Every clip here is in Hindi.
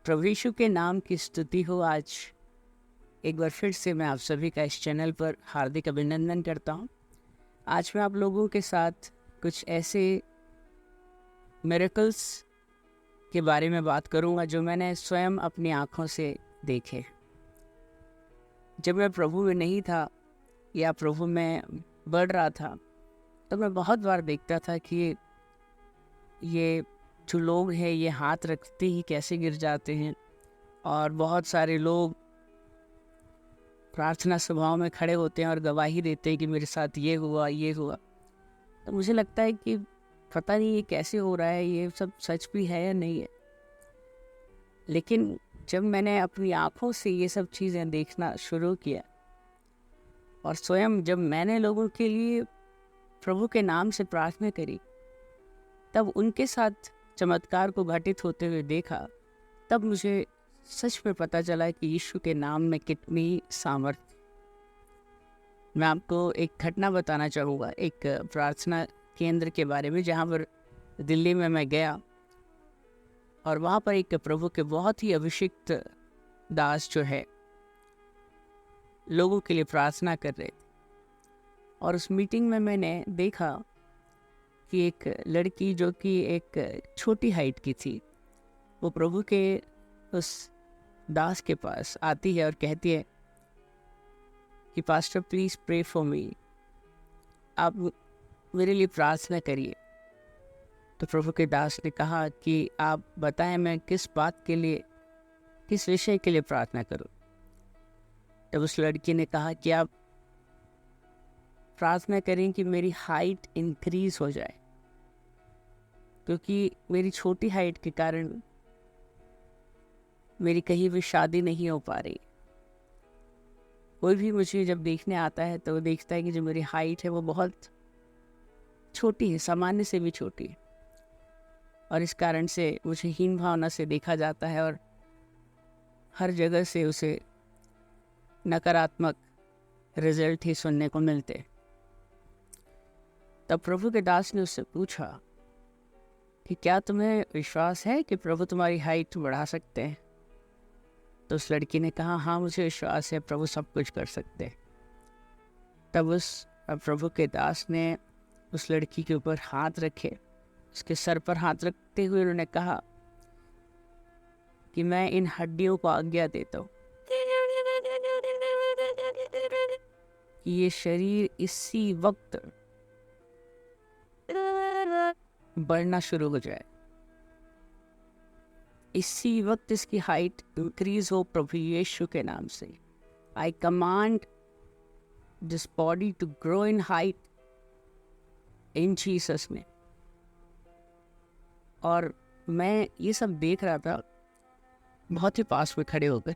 प्रभु यीशु के नाम की स्तुति हो। आज एक बार फिर से मैं आप सभी का इस चैनल पर हार्दिक अभिनंदन करता हूं। आज मैं आप लोगों के साथ कुछ ऐसे मिरेकल्स के बारे में बात करूंगा जो मैंने स्वयं अपनी आंखों से देखे। जब मैं प्रभु में नहीं था या प्रभु में बढ़ रहा था तो मैं बहुत बार देखता था कि ये जो लोग हैं ये हाथ रखते ही कैसे गिर जाते हैं, और बहुत सारे लोग प्रार्थना सभाओं में खड़े होते हैं और गवाही देते हैं कि मेरे साथ ये हुआ ये हुआ। तो मुझे लगता है कि पता नहीं ये कैसे हो रहा है, ये सब सच भी है या नहीं है। लेकिन जब मैंने अपनी आंखों से ये सब चीज़ें देखना शुरू किया और स्वयं जब मैंने लोगों के लिए प्रभु के नाम से प्रार्थना करी, तब उनके साथ चमत्कार को घटित होते हुए देखा, तब मुझे सच में पता चला कि यीशु के नाम में कितनी सामर्थ्य। मैं आपको एक घटना बताना चाहूँगा, एक प्रार्थना केंद्र के बारे में जहाँ पर दिल्ली में मैं गया, और वहाँ पर एक प्रभु के बहुत ही अभिषिक्त दास जो है लोगों के लिए प्रार्थना कर रहे थे। और उस मीटिंग में मैंने देखा कि एक लड़की जो कि एक छोटी हाइट की थी, वो प्रभु के उस दास के पास आती है और कहती है कि pastor please pray for me, आप मेरे लिए प्रार्थना करिए। तो प्रभु के दास ने कहा कि आप बताएं मैं किस बात के लिए, किस विषय के लिए प्रार्थना करूं। तब उस लड़की ने कहा कि आप प्रार्थना करें कि मेरी हाइट इंक्रीज हो जाए, क्योंकि मेरी छोटी हाइट के कारण मेरी कहीं भी शादी नहीं हो पा रही। कोई भी मुझे जब देखने आता है तो वो देखता है कि जो मेरी हाइट है वो बहुत छोटी है, सामान्य से भी छोटी है, और इस कारण से मुझे हीन भावना से देखा जाता है और हर जगह से उसे नकारात्मक रिजल्ट ही सुनने को मिलते। तब प्रभु के दास ने उससे पूछा कि क्या तुम्हें विश्वास है कि प्रभु तुम्हारी हाइट बढ़ा सकते हैं? तो उस लड़की ने कहा हाँ, मुझे विश्वास है, प्रभु सब कुछ कर सकते हैं। तब उस प्रभु के दास ने उस लड़की के ऊपर हाथ रखे, उसके सर पर हाथ रखते हुए उन्होंने कहा कि मैं इन हड्डियों को आज्ञा देता हूँ कि ये शरीर इसी वक्त बढ़ना शुरू हो जाए, इसी वक्त इसकी हाइट इंक्रीज हो प्रभु यीशु के नाम से। I command this body to grow in height in Jesus name. और मैं ये सब देख रहा था बहुत ही पास में खड़े होकर,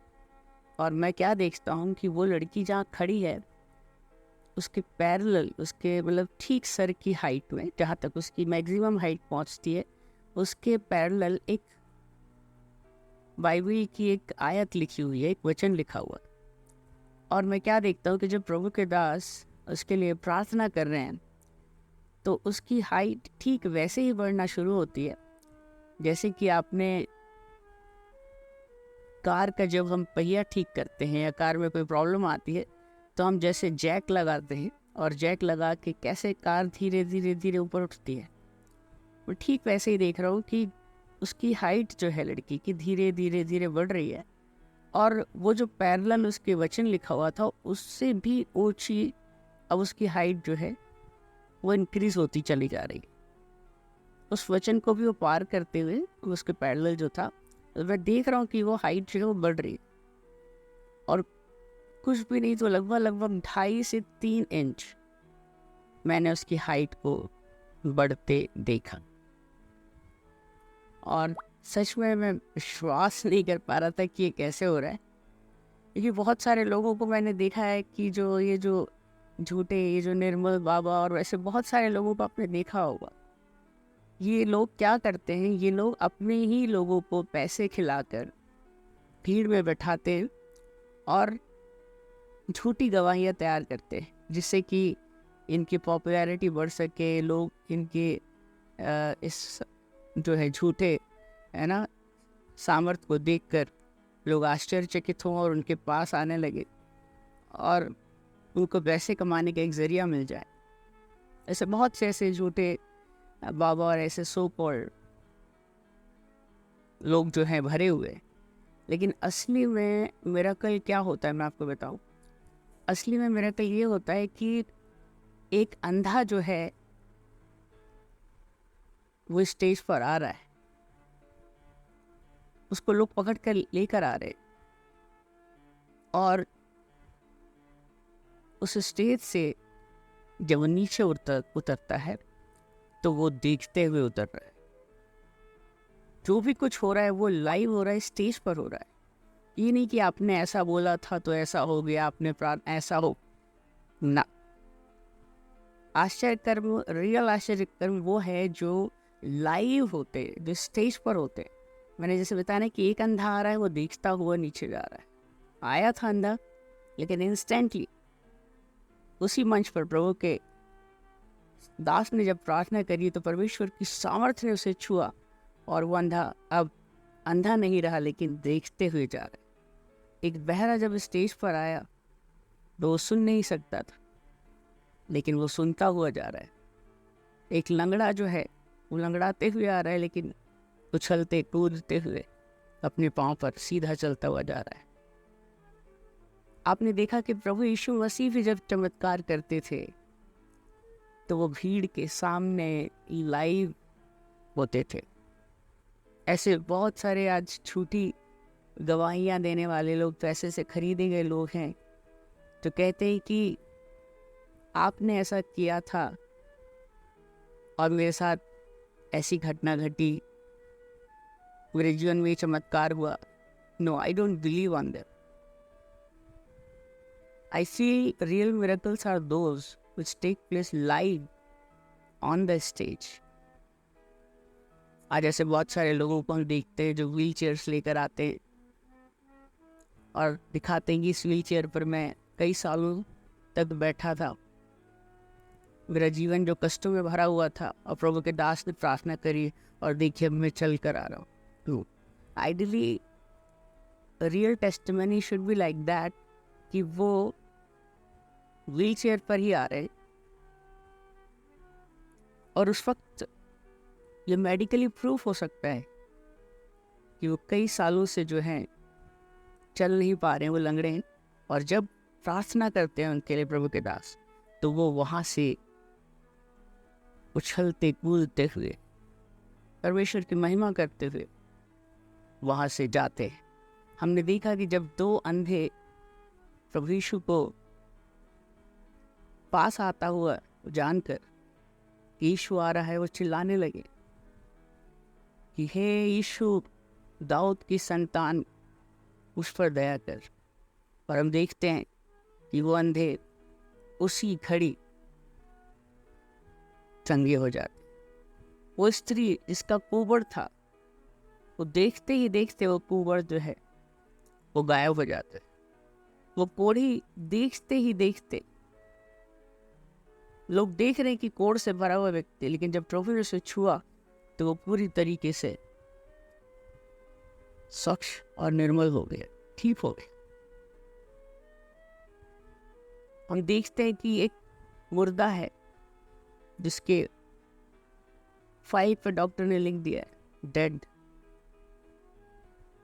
और मैं क्या देखता हूँ कि वो लड़की जहाँ खड़ी है उसके पैरेलल, उसके मतलब ठीक सर की हाइट में, जहाँ तक उसकी मैक्सिमम हाइट पहुँचती है, उसके पैरेलल एक बाइबल की एक आयत लिखी हुई है, एक वचन लिखा हुआ। और मैं क्या देखता हूँ कि जब प्रभु के दास उसके लिए प्रार्थना कर रहे हैं तो उसकी हाइट ठीक वैसे ही बढ़ना शुरू होती है जैसे कि आपने कार का, जब हम पहिया ठीक करते हैं या कार में कोई प्रॉब्लम आती है तो हम जैसे जैक लगाते हैं, और जैक लगा के कैसे कार धीरे धीरे धीरे ऊपर उठती है, मैं ठीक वैसे ही देख रहा हूँ कि उसकी हाइट जो है लड़की की धीरे धीरे धीरे बढ़ रही है। और वो जो पैरेलल उसके वचन लिखा हुआ था उससे भी ऊंची अब उसकी हाइट जो है वो इंक्रीज होती चली जा रही है। उस वचन को भी वो पार करते हुए उसके पैरेलल जो था, तो मैं देख रहा हूँ कि वो हाइट जो है वो बढ़ रही है, और कुछ भी नहीं तो लगभग 2.5 से 3 इंच मैंने उसकी हाइट को बढ़ते देखा। और सच में मैं विश्वास नहीं कर पा रहा था कि ये कैसे हो रहा है, क्योंकि बहुत सारे लोगों को मैंने देखा है कि जो झूठे, ये जो निर्मल बाबा और वैसे बहुत सारे लोगों को आपने देखा होगा, ये लोग क्या करते हैं, ये लोग अपने ही लोगों को पैसे खिलाकर भीड़ में बैठाते हैं और झूठी गवाहियाँ तैयार करते हैं, जिससे कि इनकी पॉपुलैरिटी बढ़ सके, लोग इनके इस जो है झूठे, है ना, सामर्थ्य को देखकर लोग आश्चर्यचकित हों और उनके पास आने लगे और उनको पैसे कमाने का एक ज़रिया मिल जाए। ऐसे बहुत से ऐसे झूठे बाबा और ऐसे सो कॉल्ड लोग जो हैं भरे हुए। लेकिन असली में मिरेकल क्या होता है मैं आपको बताऊं। असली में मिरेकल ये होता है कि एक अंधा जो है वो स्टेज पर आ रहा है, उसको लोग पकड़ कर लेकर आ रहे और उस स्टेज से जब वो नीचे उतरता है तो वो देखते हुए उतर रहा है। जो भी कुछ हो रहा है वो लाइव हो रहा है, स्टेज पर हो रहा है। ये नहीं कि आपने ऐसा बोला था तो ऐसा हो गया, आपने ऐसा हो ना। आश्चर्य कर्म, रियल आश्चर्य कर्म वो है जो लाइव होते, जो स्टेज पर होते। मैंने जैसे बताया ना कि एक अंधा आ रहा है, वो देखता हुआ नीचे जा रहा है। आया था अंधा, लेकिन इंस्टेंटली उसी मंच पर प्रभु के दास ने जब प्रार्थना करी तो परमेश्वर की सामर्थ्य ने उसे छुआ और वो अंधा अब अंधा नहीं रहा, लेकिन देखते हुए जा रहा है। एक बहरा जब स्टेज पर आया तो वो सुन नहीं सकता था, लेकिन वो सुनता हुआ जा रहा है। एक लंगड़ा जो है वो लंगड़ाते हुए आ रहा है, लेकिन उछलते कूदते हुए अपने पांव पर सीधा चलता हुआ जा रहा है। आपने देखा कि प्रभु यीशु मसीह भी जब चमत्कार करते थे तो वो भीड़ के सामने लाइव होते थे। ऐसे बहुत सारे आज झूठी गवाहियां देने वाले लोग, पैसे से खरीदे गए लोग हैं, तो कहते हैं कि आपने ऐसा किया था और मेरे साथ ऐसी घटना घटी, मेरे जीवन में चमत्कार हुआ। No, I don't believe on that. I feel real miracles are those which take place live on the stage. आज ऐसे बहुत सारे लोगों को हम देखते हैं जो व्हील चेयर्स लेकर आते हैं और दिखाते हैं कि इस व्हील चेयर पर मैं कई सालों तक बैठा था, मेरा जीवन जो कष्टों में भरा हुआ था, और प्रभु के दास ने प्रार्थना करी और देखिए मैं चल कर आ रहा हूँ। Ideally real testimony should be like that, कि वो व्हील चेयर पर ही आ रहे और उस वक्त ये मेडिकली प्रूफ हो सकता है कि वो कई सालों से जो हैं चल नहीं पा रहे हैं, वो लंगड़े हैं, और जब प्रार्थना करते हैं उनके लिए प्रभु के दास, तो वो वहाँ से उछलते कूदते हुए परमेश्वर की महिमा करते हुए वहाँ से जाते हैं। हमने देखा कि जब दो अंधे प्रभु यीशु को पास आता हुआ जानकर कि यीशु आ रहा है, वो चिल्लाने लगे कि हे यीशु, दाऊद की संतान, उस पर दया कर। और हम देखते हैं कि वो अंधे उसी घड़ी चंगे हो जाते। वो स्त्री जिसका कुंवर था, वो देखते ही देखते वो कुंवर जो है वो गायब हो जाते। वो कोढ़ी देखते ही देखते, लोग देख रहे हैं कि कोढ़ से भरा हुआ व्यक्ति, लेकिन जब प्रभु ने उसे छुआ तो वो पूरी तरीके से स्वच्छ और निर्मल हो गया, ठीक हो गया। हम देखते हैं कि एक मुर्दा है जिसके फाइल पर डॉक्टर ने लिख दिया है डेड,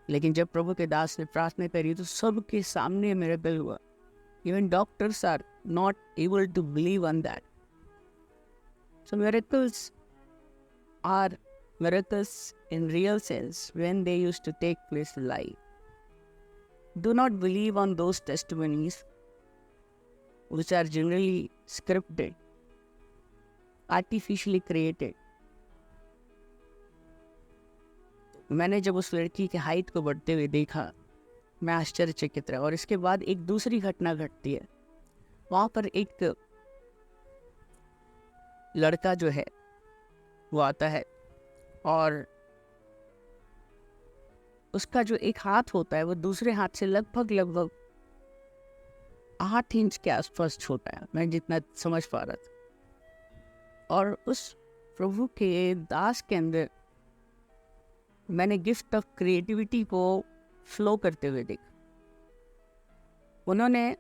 लेकिन जब प्रभु के दास ने प्रार्थना करी तो सबके सामने मिरेकल हुआ। Even doctors are not able to believe on that. So miracles are miracles in real sense when they used to take place live. Do not believe on those testimonies which are generally scripted, artificially created. मैंने जब उस लड़की के हाइट को बढ़ते हुए देखा, मैं आश्चर्यचकित रहा। और इसके बाद एक दूसरी घटना घटती है। वहाँ पर एक लड़का जो है वो आता है और उसका जो एक हाथ होता है वो दूसरे हाथ से लगभग 8 इंच के आसपास छोटा है, मैं जितना समझ पा रहा था। और उस प्रभु के दास के अंदर मैंने गिफ्ट ऑफ क्रिएटिविटी को फ्लो करते हुए देखा। उन्होंने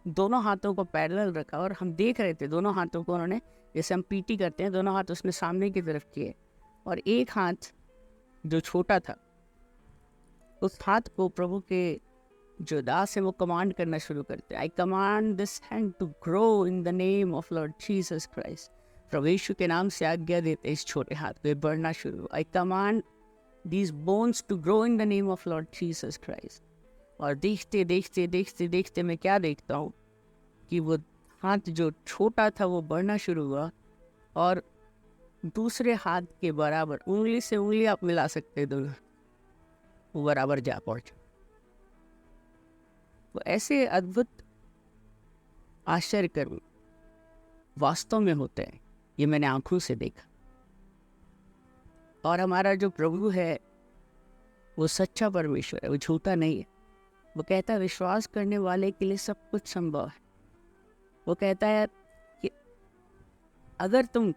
दोनों हाथों को पैरेलल रखा और हम देख रहे थे, दोनों हाथों को उन्होंने, जैसे हम पीटी करते हैं, दोनों हाथ उसने सामने की तरफ किए और एक हाथ जो छोटा था, उस हाथ को प्रभु के जो दास है वो कमांड करना शुरू करते हैं। I command this hand to grow in the name of Lord Jesus Christ. प्रभु यीशु के नाम से आज्ञा देते इस छोटे हाथ को बढ़ना शुरू। I command these bones to grow in the name of Lord Jesus Christ. और देखते देखते देखते देखते मैं क्या देखता हूँ कि वो हाथ जो छोटा था वो बढ़ना शुरू हुआ और दूसरे हाथ के बराबर, उंगली से उंगली आप मिला सकते हैं दोनों, वो बराबर जा पहुंचा। वो ऐसे अद्भुत आश्चर्य कर्म वास्तव में होते हैं, ये मैंने आंखों से देखा। और हमारा जो प्रभु है वो सच्चा परमेश्वर है, वो झूठा नहीं है। वो कहता है विश्वास करने वाले के लिए सब कुछ संभव है। वो कहता है कि अगर तुम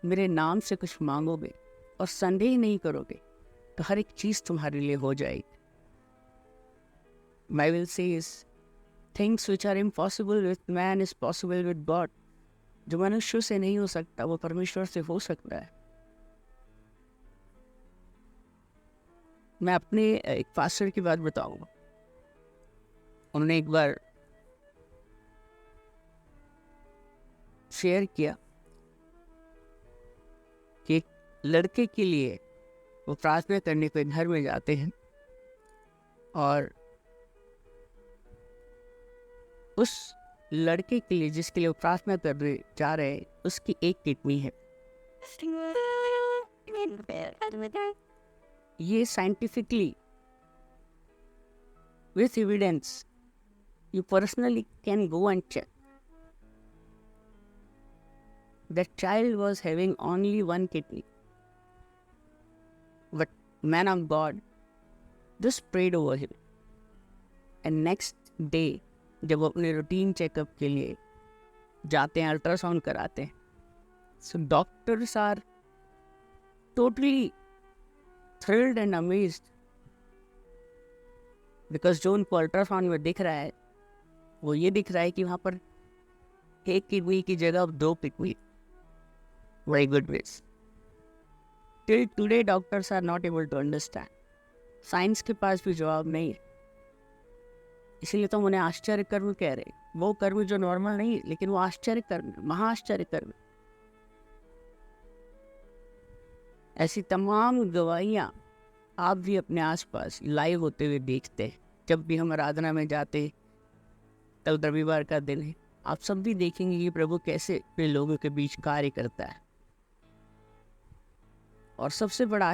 मेरे नाम से कुछ मांगोगे और संदेह नहीं करोगे तो हर एक चीज तुम्हारे लिए हो जाएगी। Bible says things which are impossible with man is possible with God. जो मनुष्य से नहीं हो सकता वो परमेश्वर से हो सकता है। मैं अपने एक पास्टर की बात बताऊंगा। उन्होंने एक बार शेयर किया कि एक लड़के के लिए वो प्रार्थना करने के घर में जाते हैं और उस लड़के के लिए जिसके लिए वो प्रार्थना कर रहे जा रहे हैं उसकी एक किडनी है। ये scientifically with evidence you personally can go and check. That child was having only one kidney. But man of God just prayed over him. And next day, जब वो अपने रूटीन चेकअप के लिए जाते हैं, अल्ट्रासाउंड कराते हैं, so doctors are totally thrilled and amazed because जो उनको अल्ट्रासाउंड में दिख रहा है वो ये दिख रहा है कि वहाँ पर एक किडनी की जगह अब 2 किडनी। Very good news. Till today doctors are not able to understand. Science के पास भी जवाब नहीं है, इसलिए तो उन्हें आश्चर्य कर्म कह रहे। वो कर्म जो नॉर्मल नहीं है लेकिन वो आश्चर्य कर्म, महाआश्चर्य कर्म। ऐसी तमाम गवाहियाँ आप भी अपने आसपास लाइव होते हुए देखते हैं। जब भी हम आराधना में जाते, कल रविवार का दिन है, आप सब भी देखेंगे कि प्रभु कैसे अपने लोगों के बीच कार्य करता है। और सबसे बड़ा